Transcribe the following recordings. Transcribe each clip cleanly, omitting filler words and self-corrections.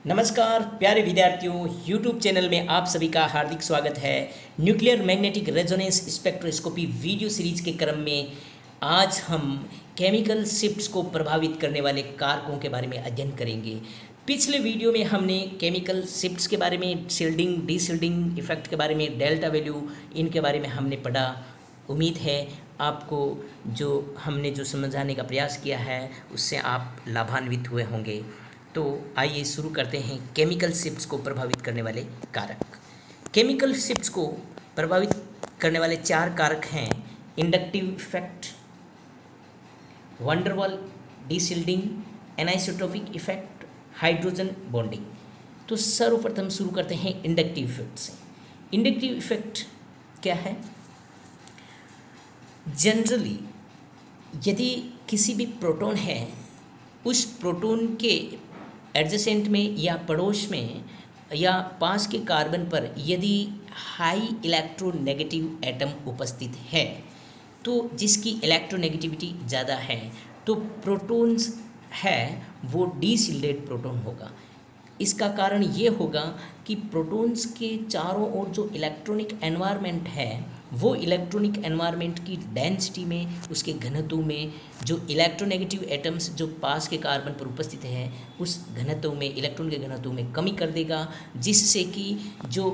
नमस्कार प्यारे विद्यार्थियों, YouTube चैनल में आप सभी का हार्दिक स्वागत है। Nuclear magnetic resonance spectroscopy video series के क्रम में आज हम केमिकल शिफ्ट्स को प्रभावित करने वाले कारकों के बारे में अध्ययन करेंगे। पिछले वीडियो में हमने केमिकल शिफ्ट्स के बारे में, शील्डिंग, डीशील्डिंग इफेक्ट के बारे में, डेल्टा वैल्यू, इनके बारे में हमने पढ़ा। उम्मीद है आपको जो समझाने का प्रयास किया है उससे आप लाभान्वित हुए होंगे। तो आइए शुरू करते हैं। केमिकल शिफ्ट्स को प्रभावित करने वाले कारक। केमिकल शिफ्ट्स को प्रभावित करने वाले 4 कारक हैं: inductive effect, van der Waals deshielding, anisotropic effect, hydrogen bonding. तो सर्वप्रथम शुरू करते हैं इंडक्टिव इफेक्ट से। इंडक्टिव इफेक्ट क्या है? जनरली यदि किसी भी प्रोटॉन है, उस प्रोटॉन के एडजेसेंट में या पड़ोस में या पास के कार्बन पर यदि हाई इलेक्ट्रोनेगेटिव एटम उपस्थित है, तो जिसकी इलेक्ट्रोनेगेटिविटी ज़्यादा है, तो प्रोटॉन्स है वो डीशिल्डेड प्रोटॉन होगा। इसका कारण ये होगा कि प्रोटॉन्स के चारों ओर जो इलेक्ट्रॉनिक एनवायरनमेंट है, वो इलेक्ट्रॉनिक एनवायरनमेंट की डेंसिटी में, उसके घनत्व में जो इलेक्ट्रोनेगेटिव एटम्स जो पास के कार्बन पर उपस्थित हैं, उस घनत्व में, इलेक्ट्रॉन के घनत्व में कमी कर देगा, जिससे कि जो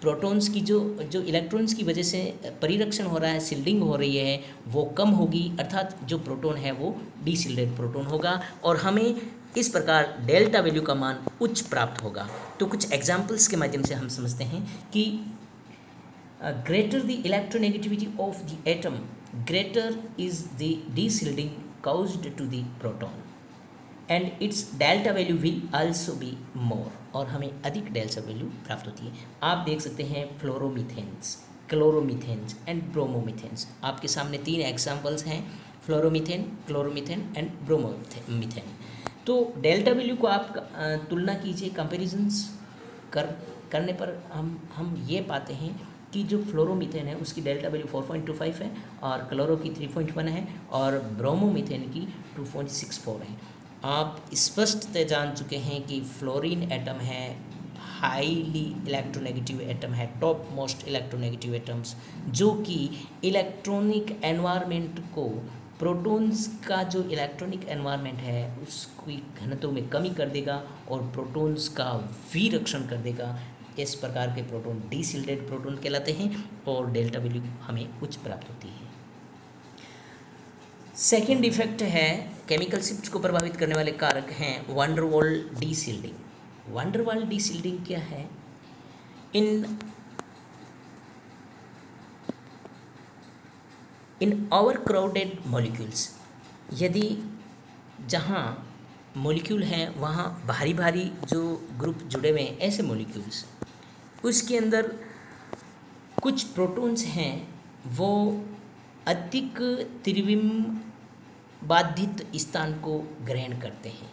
प्रोटॉन्स की जो इलेक्ट्रॉन्स की वजह से परिरक्षण हो रहा है, शील्डिंग हो रही है, वो कम होगी। अर्थात जो प्रोटॉन है वो डीशिल्डेड प्रोटॉन होगा और हमें इस प्रकार डेल्टा वैल्यू का मान उच्च प्राप्त होगा। तो कुछ एग्जाम्पल्स के माध्यम से हम समझते हैं कि greater the electronegativity of the atom, greater is the deshielding caused to the proton and its delta value will also be more, और हमें अधिक डेल्टा वैल्यू प्राप्त होती है। आप देख सकते हैं फ्लोरोमीथेन्स, क्लोरोमीथेन्स एंड ब्रोमोमीथेन्स। आपके सामने 3 एग्जाम्पल्स हैं: फ्लोरोमीथेन, क्लोरोमीथेन एंड ब्रोमोमीथेन। तो डेल्टा वैल्यू को आप तुलना कीजिए, कंपेरिजन्स करने पर हम ये पाते हैं कि जो फ्लोरोमीथेन है उसकी डेल्टा वैल्यू 4.25 है और क्लोरो की 3.1 है और ब्रोमोमीथेन की 2.64 है। आप स्पष्टतः जान चुके हैं कि फ्लोरीन एटम है हाईली इलेक्ट्रोनेगेटिव एटम है, टॉप मोस्ट इलेक्ट्रोनेगेटिव एटम्स, जो कि इलेक्ट्रॉनिक एनवायरनमेंट को, प्रोटॉन्स का जो इलेक्ट्रॉनिक एनवायरनमेंट है उसकी घनत्व में कमी कर देगा और प्रोटॉन्स का विरक्षण कर देगा। इस प्रकार के प्रोटॉन डीशिल्डेड प्रोटॉन कहलाते हैं और डेल्टा वैल्यू हमें उच्च प्राप्त होती है। सेकेंड इफेक्ट है, केमिकल शिफ्ट्स को प्रभावित करने वाले कारक हैं वंडरवाल डीशिल्डिंग। वंडरवाल डीशिल्डिंग क्या है? इन ओवर क्राउडेड मॉलिक्यूल्स, यदि जहाँ मॉलिक्यूल हैं वहाँ भारी भारी जो ग्रुप जुड़े हुए हैं, ऐसे मॉलिक्यूल्स, उसके अंदर कुछ प्रोटॉन्स हैं वो अधिक त्रिविम बाधित स्थान को ग्रहण करते हैं।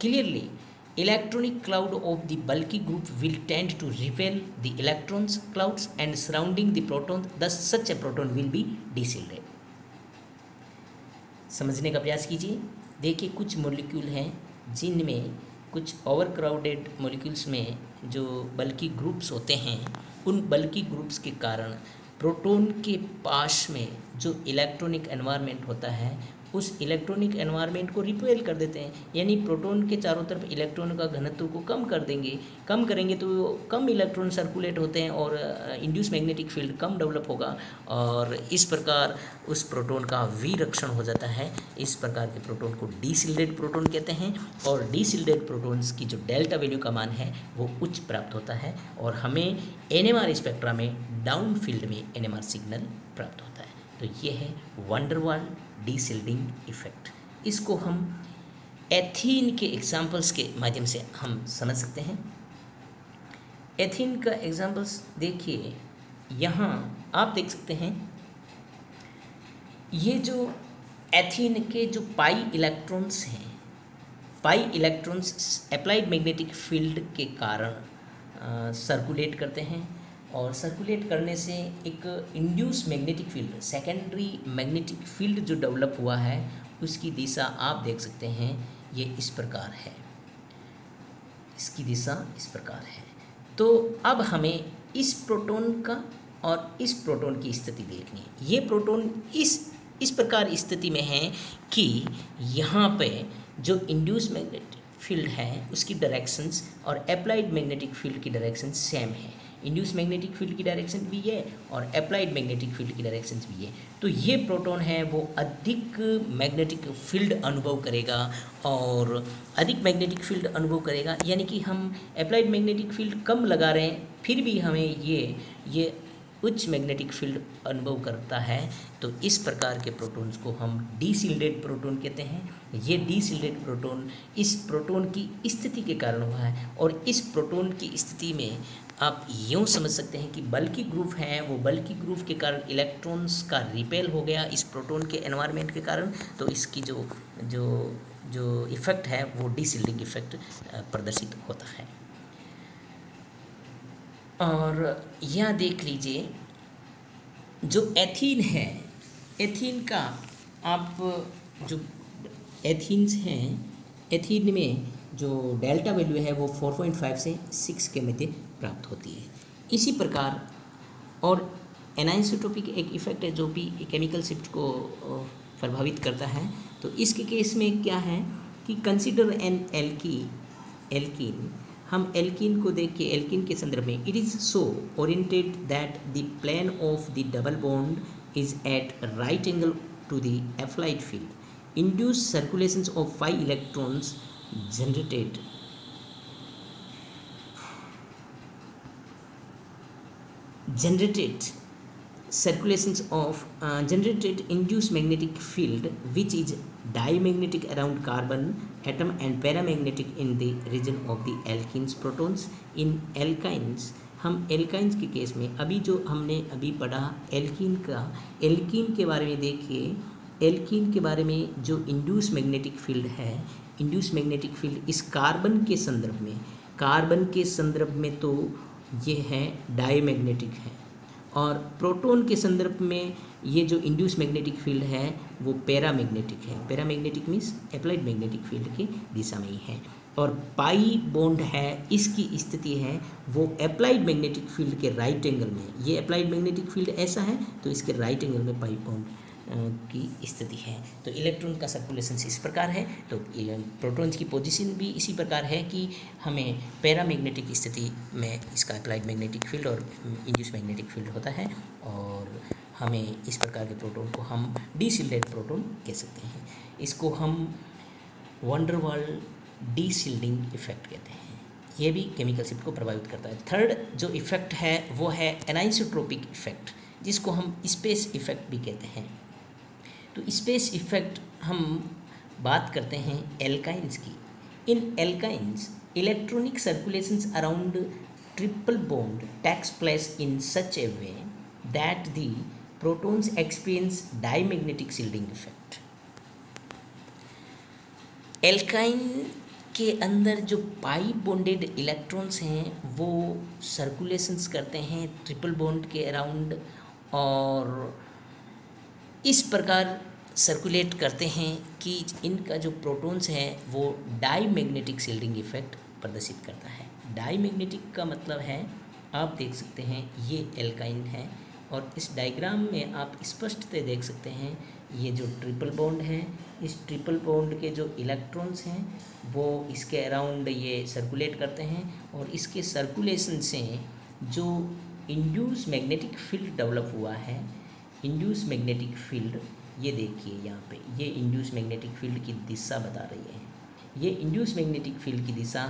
Clearly electronic cloud of the bulky group will tend to repel the electrons clouds and surrounding the proton, thus such a proton will be deshielded. समझने का प्रयास कीजिए। देखिए, कुछ मॉलिक्यूल हैं जिनमें, कुछ ओवर क्राउडेड मॉलिक्यूल्स में जो बल्की ग्रुप्स होते हैं, उन बल्की ग्रुप्स के कारण प्रोटॉन के पास में जो इलेक्ट्रॉनिक एनवायरनमेंट होता है, उस इलेक्ट्रॉनिक एनवायरनमेंट को रिपेल कर देते हैं। यानी प्रोटॉन के चारों तरफ इलेक्ट्रॉन का घनत्व को कम करेंगे तो कम इलेक्ट्रॉन सर्कुलेट होते हैं और इंड्यूस मैग्नेटिक फील्ड कम डेवलप होगा और इस प्रकार उस प्रोटॉन का विरक्षण हो जाता है। इस प्रकार के प्रोटॉन को डीशिल्डेड प्रोटॉन कहते हैं और डीशिल्डेड प्रोटॉन्स की जो डेल्टा वैल्यू का मान है वो उच्च प्राप्त होता है और हमें एनएमआर स्पेक्ट्रा में डाउन फील्ड में एनएमआर सिग्नल प्राप्त होता है। तो ये है वंडरवाल डीशिल्डिंग इफेक्ट। इसको हम एथीन के एग्जाम्पल्स के माध्यम से हम समझ सकते हैं। एथीन का एग्जाम्पल्स देखिए, यहाँ आप देख सकते हैं, ये जो एथीन के जो पाई इलेक्ट्रॉन्स हैं, pi electrons applied magnetic field के कारण सर्कुलेट करते हैं और सर्कुलेट करने से एक induce magnetic field, secondary magnetic field जो डेवलप हुआ है, उसकी दिशा आप देख सकते हैं, ये इस प्रकार है। इसकी दिशा इस प्रकार है। तो अब हमें इस प्रोटॉन का और इस प्रोटॉन की स्थिति देखनी है। ये प्रोटॉन इस प्रकार स्थिति में है कि यहाँ पे जो इंड्यूस मैग्नेटिक फील्ड है उसकी डायरेक्शंस और अप्लाइड मैग्नेटिक फील्ड की डायरेक्शन सेम है। इंड्यूस मैग्नेटिक फील्ड की डायरेक्शन भी है और अप्लाइड मैग्नेटिक फील्ड की डायरेक्शन भी है। तो ये प्रोटॉन है वो अधिक मैग्नेटिक फील्ड अनुभव करेगा और अधिक मैग्नेटिक फील्ड अनुभव करेगा, यानी कि हम अप्लाइड मैग्नेटिक फील्ड कम लगा रहे हैं फिर भी हमें ये उच्च मैग्नेटिक फील्ड अनुभव करता है। तो इस प्रकार के प्रोटॉन्स को हम डीशिल्डेड प्रोटॉन कहते हैं। ये डीशिल्डेड प्रोटॉन इस प्रोटॉन की स्थिति के कारण हुआ है और इस प्रोटॉन की स्थिति में आप यूँ समझ सकते हैं कि बल्कि ग्रुप है, वो बल्कि ग्रुप के कारण इलेक्ट्रॉन्स का रिपेल हो गया इस प्रोटॉन के एनवायरनमेंट के कारण। तो इसकी जो इफ़ेक्ट है वो डीशिल्डिंग इफ़ेक्ट प्रदर्शित होता है। और यहाँ देख लीजिए जो एथीन है, एथीन का आप जो एथीन्स हैं, एथीन में जो डेल्टा वैल्यू है वो 4.5 से 6 के मध्य प्राप्त होती है। इसी प्रकार और एनाइसोट्रोपिक एक इफ़ेक्ट है जो भी केमिकल शिफ्ट को प्रभावित करता है। तो इसके केस में क्या है कि कंसिडर एन एल्कीन, हम एल्कीन को देख के एल्कीन के संदर्भ में it is so oriented that the plane of the double bond is at right angle to the applied field. Induce circulations of 5 electrons generated circulations of generated induced magnetic field which is diamagnetic around carbon atom and paramagnetic in the region of the alkenes protons. in alkynes, हम alkynes के case में अभी जो हमने अभी पढ़ा alkene के बारे में देखिए। एल्कीन के बारे में जो इंड्यूस मैग्नेटिक फील्ड है, इंड्यूस मैग्नेटिक फील्ड इस कार्बन के संदर्भ में तो ये है डायमैग्नेटिक है और प्रोटॉन के संदर्भ में ये जो इंड्यूस मैग्नेटिक फील्ड है वो पैरामैग्नेटिक है। Paramagnetic means applied magnetic field की दिशा में ही है। और पाई बॉन्ड है, इसकी स्थिति है वो अप्लाइड मैग्नेटिक फील्ड के राइट एंगल में। ये अप्लाइड मैग्नेटिक फील्ड ऐसा है तो इसके राइट एंगल में पाई बॉन्ड की स्थिति है। तो इलेक्ट्रॉन का सर्कुलेशन इस प्रकार है। तो प्रोटॉन्स की पोजीशन भी इसी प्रकार है कि हमें पैरामैग्नेटिक स्थिति में इसका अप्लाइड मैग्नेटिक फील्ड और इंड्यूस मैग्नेटिक फील्ड होता है और हमें इस प्रकार के प्रोटॉन को हम डीशिल्डेड प्रोटॉन कह सकते हैं। इसको हम वंडरवाल डीशिल्डिंग इफेक्ट कहते हैं। ये भी केमिकल शिफ्ट को प्रभावित करता है। थर्ड जो इफेक्ट है वो है एनाइसोट्रोपिक इफेक्ट, जिसको हम स्पेस इफेक्ट भी कहते हैं। तो स्पेस इफेक्ट हम बात करते हैं एल्काइंस की। In alkynes electronic circulations around triple bond takes place in such a way that the protons experience diamagnetic shielding effect. Alkyne के अंदर जो पाई बॉन्डेड इलेक्ट्रॉन्स हैं वो सर्कुलेशंस करते हैं ट्रिपल बॉन्ड के अराउंड और इस प्रकार सर्कुलेट करते हैं कि इनका जो प्रोटॉन्स हैं वो डायमैग्नेटिक शील्डिंग इफेक्ट प्रदर्शित करता है। डायमैग्नेटिक का मतलब है, आप देख सकते हैं ये एल्काइन है और इस डायग्राम में आप स्पष्टतः देख सकते हैं ये जो ट्रिपल बॉन्ड है, इस ट्रिपल बॉन्ड के जो इलेक्ट्रॉन्स हैं वो इसके अराउंड ये सर्कुलेट करते हैं और इसके सर्कुलेशन से जो इंड्यूस मैग्नेटिक फील्ड डेवलप हुआ है, इंड्यूस मैग्नेटिक फील्ड, ये देखिए यहाँ पे ये इंड्यूस मैग्नेटिक फील्ड की दिशा बता रही है। ये इंड्यूस मैग्नेटिक फील्ड की दिशा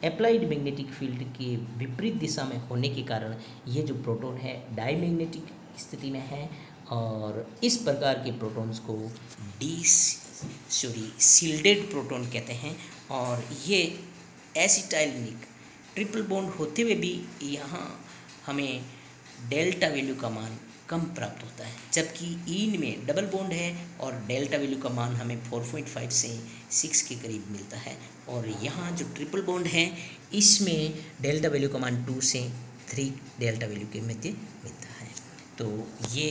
अप्लाइड मैग्नेटिक फील्ड के विपरीत दिशा में होने के कारण ये जो प्रोटॉन है डायमैग्नेटिक स्थिति में है और इस प्रकार के प्रोटॉन्स को शील्डेड प्रोटॉन कहते हैं। और ये एसिटाइलिक ट्रिपल बॉन्ड होते हुए भी यहाँ हमें डेल्टा वैल्यू का मान कम प्राप्त होता है, जबकि ईन में डबल बॉन्ड है और डेल्टा वैल्यू का मान हमें 4.5 से 6 के करीब मिलता है और यहाँ जो ट्रिपल बॉन्ड है इसमें डेल्टा वैल्यू का मान 2 से 3 डेल्टा वैल्यू के मध्य मिलता है। तो ये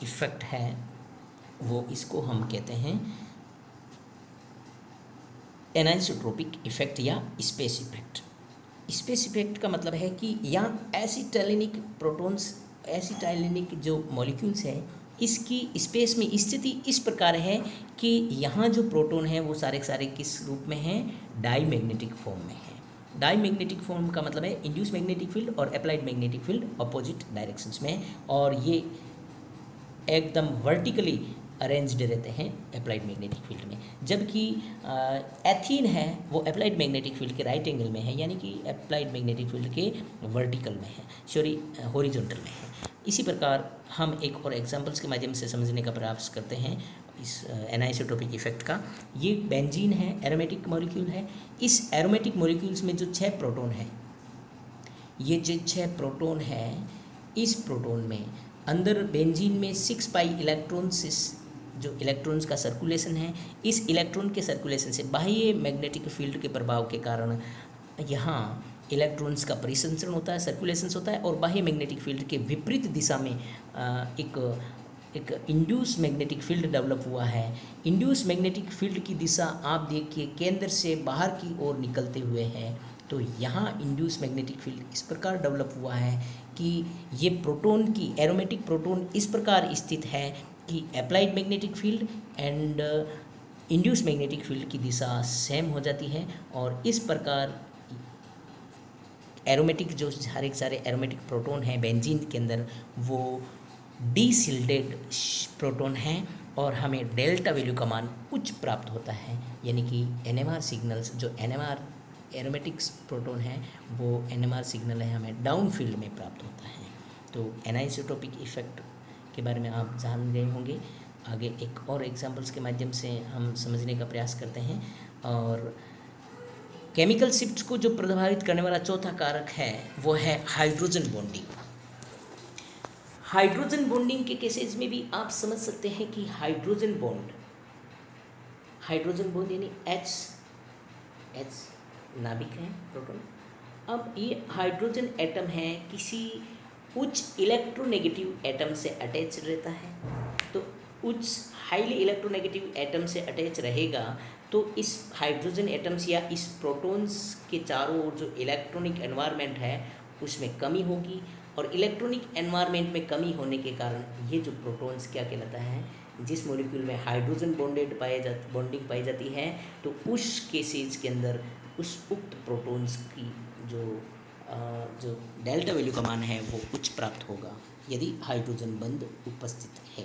इफ़ेक्ट है वो इसको हम कहते हैं एनाइसोट्रोपिक इफेक्ट या स्पेस इफेक्ट। स्पेस इफेक्ट का मतलब है कि यहाँ एसिटाइलिनिक प्रोटॉन्स, एसिटाइलिनिक जो मॉलिक्यूल्स है, इसकी स्पेस में स्थिति इस प्रकार है कि यहाँ जो प्रोटॉन है वो सारे के सारे किस रूप में हैं, डाई मैग्नेटिक फॉर्म में है। डाई मैग्नेटिक फॉर्म का मतलब है इंड्यूस मैग्नेटिक फील्ड और applied magnetic field opposite directions में, और ये एकदम वर्टिकली अरेंज्ड रहते हैं अप्लाइड मैग्नेटिक फील्ड में। जबकि एथीन है वो अप्लाइड मैग्नेटिक फील्ड के राइट एंगल में है, यानी कि अप्लाइड मैग्नेटिक फील्ड के वर्टिकल में है, सॉरी हॉरिजॉन्टल में है। इसी प्रकार हम एक और एग्जांपल्स के माध्यम से समझने का प्रयास करते हैं इस एनाइसोट्रोपिक इफेक्ट का। ये बेंजीन है, एरोमेटिक मॉलिक्यूल है। इस एरोमेटिक मॉलिक्यूल्स में जो 6 प्रोटॉन है, ये जो 6 प्रोटॉन है, इस प्रोटॉन में अंदर बेंजीन में 6 पाई इलेक्ट्रॉन्स, जो इलेक्ट्रॉन्स का सर्कुलेशन है, इस इलेक्ट्रॉन के सर्कुलेशन से बाह्य मैग्नेटिक फील्ड के प्रभाव के कारण यहाँ इलेक्ट्रॉन्स का परिसंचरण होता है, सर्कुलेशन होता है, और बाह्य मैग्नेटिक फील्ड के विपरीत दिशा में एक इंड्यूस मैग्नेटिक फील्ड डेवलप हुआ है। इंड्यूस मैग्नेटिक फील्ड की दिशा आप देखिए केंद्र से बाहर की ओर निकलते हुए है। तो यहाँ इंड्यूस मैग्नेटिक फील्ड इस प्रकार डेवलप हुआ है कि ये प्रोटॉन की, एरोमेटिक प्रोटॉन इस प्रकार स्थित है कि applied magnetic field and induce magnetic field की दिशा सेम हो जाती है, और इस प्रकार एरोमेटिक जो सारे एरोमेटिक प्रोटॉन हैं बेंजीन के अंदर, वो डीसिल्डेड प्रोटॉन हैं, और हमें डेल्टा वैल्यू का मान उच्च प्राप्त होता है, यानी कि एनएमआर सिग्नल्स, जो एनएमआर एरोमेटिक्स प्रोटॉन है वो एनएमआर सिग्नल है हमें डाउन फील्ड में प्राप्त होता है। तो एनाइसोट्रोपिक इफेक्ट के बारे में आप जान गए होंगे। आगे एक और एग्जांपल्स के माध्यम से हम समझने का प्रयास करते हैं। और केमिकल शिफ्ट्स को जो प्रभावित करने वाला चौथा कारक है वो है हाइड्रोजन बॉन्डिंग। हाइड्रोजन बॉन्डिंग के केसेस में भी आप समझ सकते हैं कि हाइड्रोजन बॉन्ड यानी H नाभिक है प्रोटॉन। अब ये हाइड्रोजन एटम है किसी उच्च इलेक्ट्रोनेगेटिव एटम से अटैच रहता है। तो उच्च हाईली इलेक्ट्रोनेगेटिव एटम से अटैच रहेगा तो इस हाइड्रोजन एटम्स या इस प्रोटॉन्स के चारों ओर जो इलेक्ट्रॉनिक एनवायरनमेंट है उसमें कमी होगी, और इलेक्ट्रॉनिक एनवायरनमेंट में कमी होने के कारण ये जो प्रोटॉन्स क्या कहलाता है, जिस मॉलिक्यूल में हाइड्रोजन बॉन्डिंग पाई जाती है, तो उस केसेज के अंदर उस उक्त प्रोटॉन्स की जो डेल्टा वैल्यू का मान है वो उच्च प्राप्त होगा यदि हाइड्रोजन बंध उपस्थित है।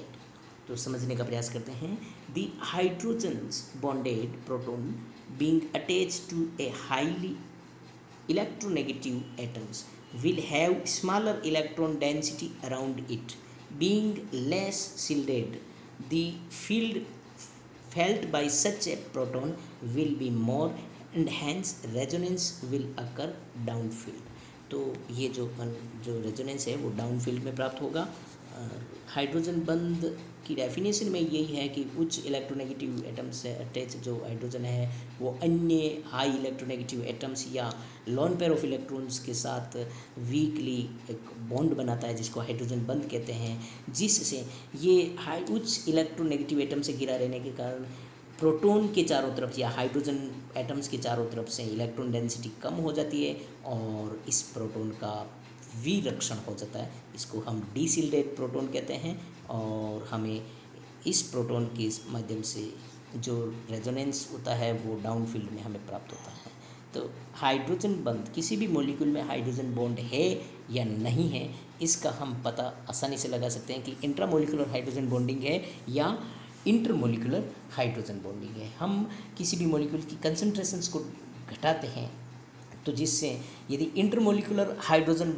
तो समझने का प्रयास करते हैं। The hydrogens bonded proton being attached to a highly electronegative atoms will have smaller electron density around it. Being less shielded, the field felt by such a proton will be more and hence resonance will occur downfield. तो ये जो resonance है वो downfield में प्राप्त होगा। Hydrogen बंध की डेफिनेशन में यही है कि उच्च इलेक्ट्रोनेगेटिव एटम्स से अटैच जो हाइड्रोजन है वो अन्य हाई इलेक्ट्रोनेगेटिव एटम्स या लॉन पेयर ऑफ इलेक्ट्रॉन्स के साथ वीकली एक बॉन्ड बनाता है जिसको हाइड्रोजन बंध कहते हैं, जिससे ये उच्च इलेक्ट्रोनेगेटिव एटम से घिरा रहने के कारण प्रोटॉन के चारों तरफ या हाइड्रोजन एटम्स के चारों तरफ से इलेक्ट्रॉन डेंसिटी कम हो जाती है और इस प्रोटॉन का विरक्षण हो जाता है। इसको हम डीसिल्डेड प्रोटॉन कहते हैं, और हमें इस प्रोटॉन के माध्यम से जो रेजोनेंस होता है वो डाउन फील्ड में हमें प्राप्त होता है। तो हाइड्रोजन बंध, किसी भी मॉलिक्यूल में हाइड्रोजन बॉन्ड है या नहीं है, इसका हम पता आसानी से लगा सकते हैं कि इंट्रामोलिकुलर हाइड्रोजन बॉन्डिंग है या इंटरमोलिकुलर हाइड्रोजन बॉन्डिंग है। हम किसी भी मॉलिक्यूल की कंसंट्रेशंस को घटाते हैं तो जिससे यदि इंटरमोलिकुलर हाइड्रोजन